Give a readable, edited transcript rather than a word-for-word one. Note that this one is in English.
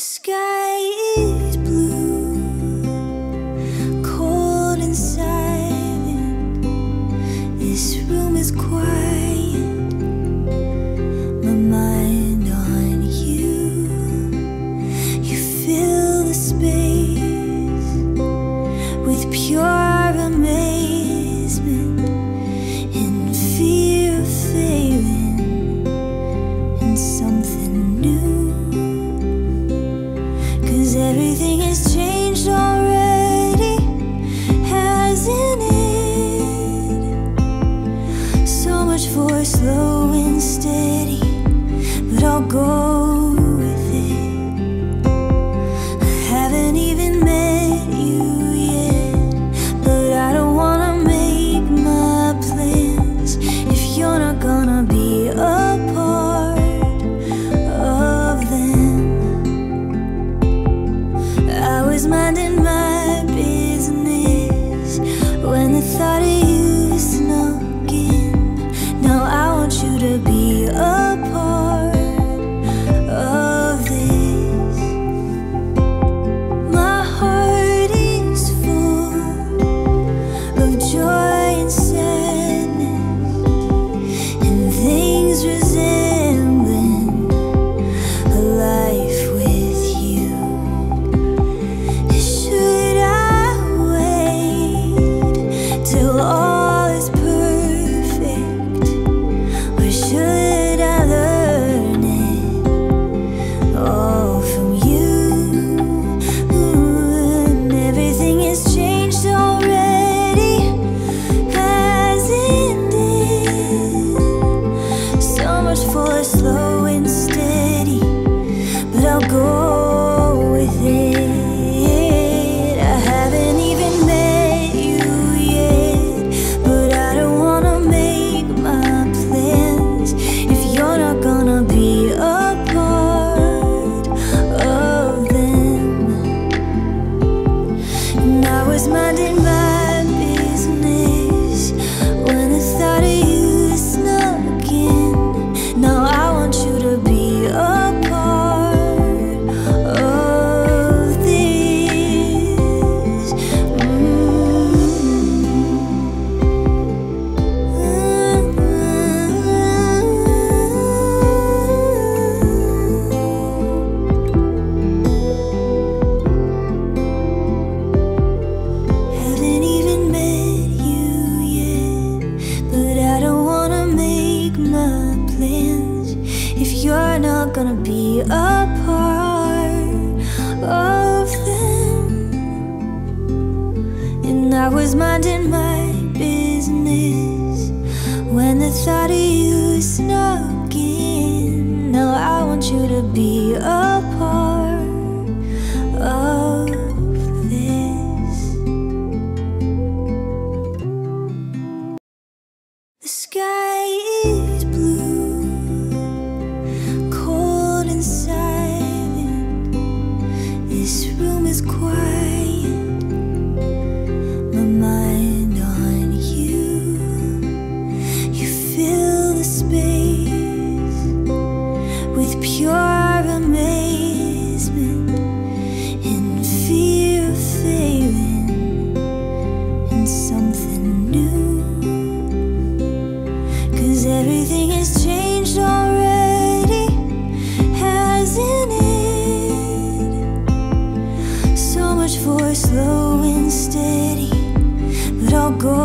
The sky is blue, cold and silent. This room is quiet, my mind on you. You fill the space with pure amazement and fear of failing in something new. 'Cause everything has changed already, hasn't it? So much for slow and steady, but I'll go with it. I haven't even met you yet, but I don't wanna make my plans if you're not gonna be a part of them. I was minding my business when the thought of you snuck in. Now I want you to be a part of this. My heart is full of joy and sadness and things resembling a life with you. Should I wait till all is perfect, or should I learn it all from you? And everything has changed already, hasn't it? So much for slow and steady, but I'll go with it. I haven't even met you yet, but I don't wanna make my plans if you're not gonna be a part of them. And I was minding my business when the thought of you snuck in. Now I want you to be a part of this. Haven't even met you yet, but I don't wanna make my plans if you're not gonna be a part of them. And I was minding my business when the thought of you snuck in. Now I want you to be a part of this. The sky is blue, cold and silent. This room is quiet, my mind on you. You fill the space with pure amazement and fear of failing in something new. 'Cause everything has changed already, hasn't it? So much for slow and steady, but I'll go